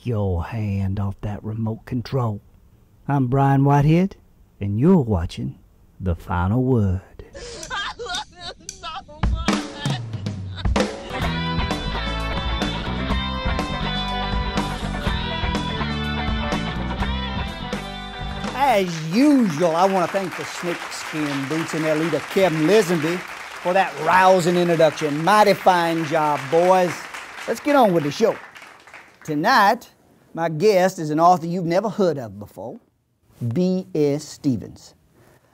your hand off that remote control. I'm Brian Whitehead, and you're watching The Final Word. I love him so much. As usual, I want to thank the snakeskin boots and their leader, Kevin Lisenby, for that rousing introduction. Mighty fine job, boys. Let's get on with the show. Tonight, my guest is an author you've never heard of before, B.S. Stevens.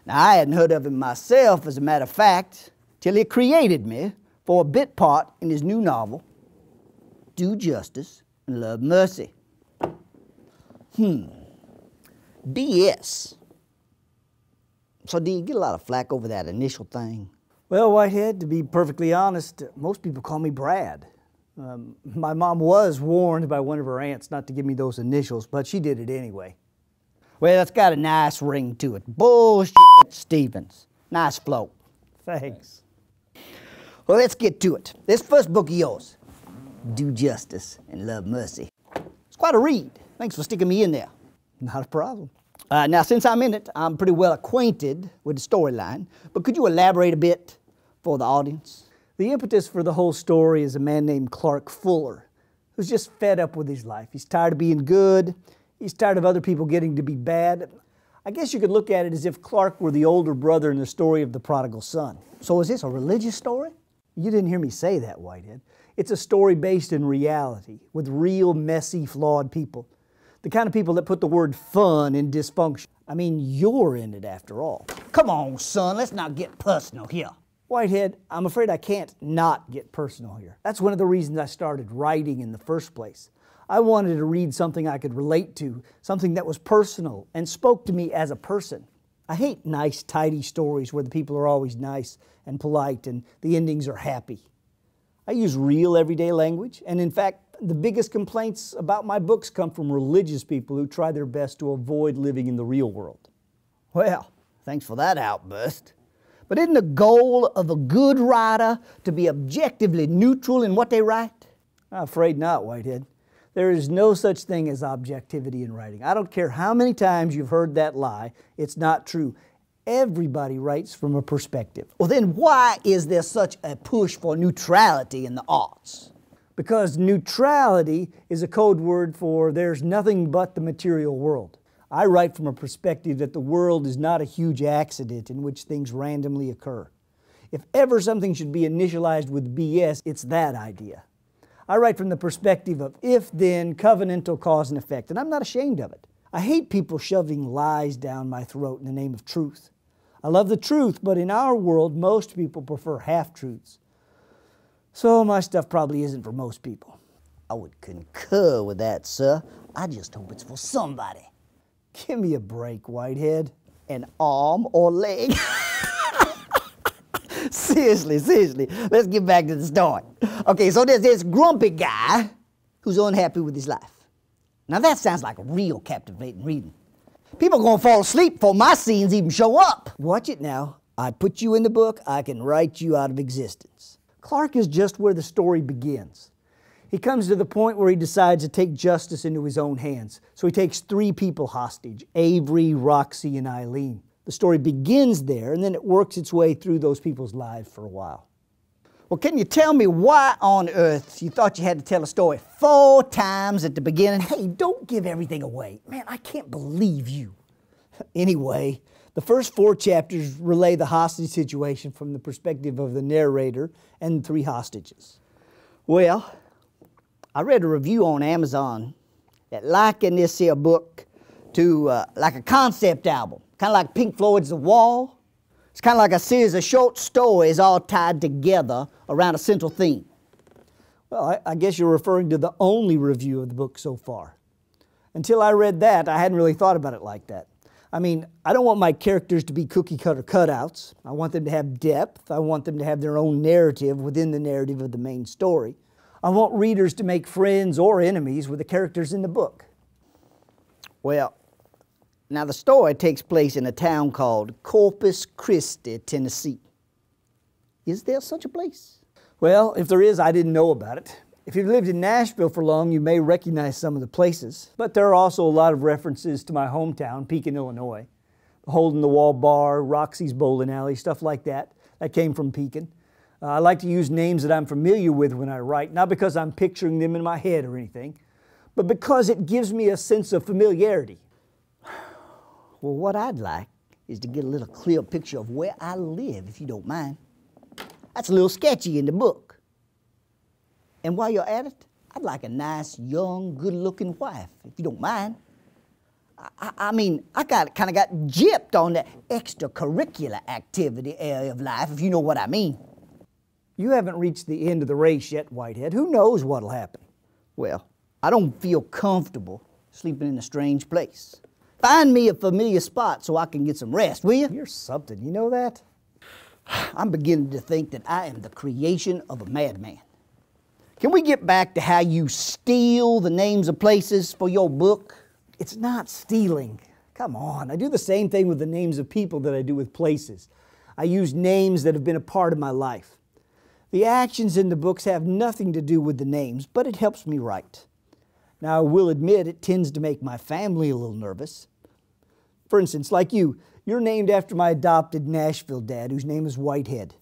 Now, I hadn't heard of him myself, as a matter of fact, till he created me for a bit part in his new novel, Do Justice and Love Mercy. B.S. So do you get a lot of flack over that initial thing? Well, Whitehead, to be perfectly honest, most people call me Brad. My mom was warned by one of her aunts not to give me those initials, but she did it anyway. Well, it's got a nice ring to it. Bullshit Stevens. Nice flow. Thanks. Well, let's get to it. This first book of yours, Do Justice and Love Mercy. It's quite a read. Thanks for sticking me in there. Not a problem. Now, since I'm in it, I'm pretty well acquainted with the storyline, but could you elaborate a bit for the audience? The impetus for the whole story is a man named Clark Fuller, who's just fed up with his life. He's tired of being good. He's tired of other people getting to be bad. I guess you could look at it as if Clark were the older brother in the story of the prodigal son. So is this a religious story? You didn't hear me say that, Whitehead. It's a story based in reality, with real, messy, flawed people. The kind of people that put the word fun in dysfunction. I mean, you're in it after all. Come on, son, let's not get personal here. Whitehead, I'm afraid I can't not get personal here. That's one of the reasons I started writing in the first place. I wanted to read something I could relate to, something that was personal and spoke to me as a person. I hate nice, tidy stories where the people are always nice and polite and the endings are happy. I use real everyday language, and in fact, the biggest complaints about my books come from religious people who try their best to avoid living in the real world. Well, thanks for that outburst. But isn't the goal of a good writer to be objectively neutral in what they write? I'm afraid not, Whitehead. There is no such thing as objectivity in writing. I don't care how many times you've heard that lie, it's not true. Everybody writes from a perspective. Well, then why is there such a push for neutrality in the arts? Because neutrality is a code word for there's nothing but the material world. I write from a perspective that the world is not a huge accident in which things randomly occur. If ever something should be initialized with BS, it's that idea. I write from the perspective of if-then covenantal cause and effect, and I'm not ashamed of it. I hate people shoving lies down my throat in the name of truth. I love the truth, but in our world, most people prefer half-truths. So my stuff probably isn't for most people. I would concur with that, sir. I just hope it's for somebody. Give me a break, Whitehead. An arm or leg? Seriously, let's get back to the story. Okay, so there's this grumpy guy who's unhappy with his life. Now that sounds like a real captivating reading. People are gonna fall asleep before my scenes even show up. Watch it now. I put you in the book, I can write you out of existence. Clark is just where the story begins. He comes to the point where he decides to take justice into his own hands. So he takes 3 people hostage, Avery, Roxy, and Eileen. The story begins there, and then it works its way through those people's lives for a while. Well, can you tell me why on earth you thought you had to tell a story 4 times at the beginning? Hey, don't give everything away. Man, I can't believe you. Anyway, the first 4 chapters relay the hostage situation from the perspective of the narrator and 3 hostages. Well, I read a review on Amazon that likened this here book to like a concept album, kind of like Pink Floyd's The Wall. It's kind of like a series of short stories all tied together around a central theme. Well, I guess you're referring to the only review of the book so far. Until I read that, I hadn't really thought about it like that. I mean, I don't want my characters to be cookie-cutter cutouts. I want them to have depth. I want them to have their own narrative within the narrative of the main story. I want readers to make friends or enemies with the characters in the book. Well, now the story takes place in a town called Corpus Christi, Tennessee. Is there such a place? Well, if there is, I didn't know about it. If you've lived in Nashville for long, you may recognize some of the places, but there are also a lot of references to my hometown, Pekin, Illinois. The Hole in the Wall Bar, Roxy's Bowling Alley, stuff like that. That came from Pekin. I like to use names that I'm familiar with when I write, not because I'm picturing them in my head or anything, but because it gives me a sense of familiarity. Well, what I'd like is to get a little clear picture of where I live, if you don't mind. That's a little sketchy in the book. And while you're at it, I'd like a nice, young, good-looking wife, if you don't mind. I mean, I kind of got gypped on the extracurricular activity area of life, if you know what I mean. You haven't reached the end of the race yet, Whitehead. Who knows what'll happen? Well, I don't feel comfortable sleeping in a strange place. Find me a familiar spot so I can get some rest, will you? You're something, you know that? I'm beginning to think that I am the creation of a madman. Can we get back to how you steal the names of places for your book? It's not stealing. Come on, I do the same thing with the names of people that I do with places. I use names that have been a part of my life. The actions in the books have nothing to do with the names, but it helps me write. Now, I will admit it tends to make my family a little nervous. For instance, like you're named after my adopted Nashville dad, whose name is Whitehead.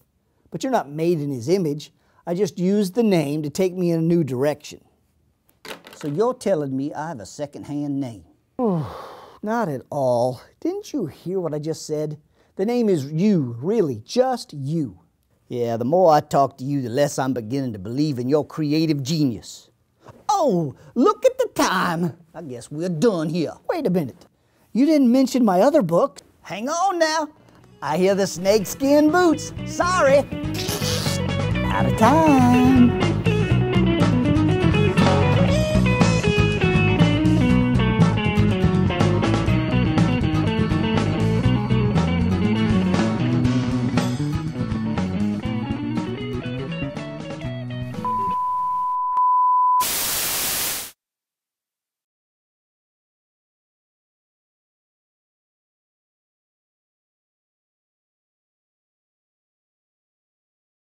But you're not made in his image. I just used the name to take me in a new direction. So you're telling me I have a second-hand name? Not at all. Didn't you hear what I just said? The name is you, really, just you. Yeah, the more I talk to you, the less I'm beginning to believe in your creative genius. Oh, look at the time. I guess we're done here. Wait a minute. You didn't mention my other book. Hang on now. I hear the snakeskin boots. Sorry. Out of time.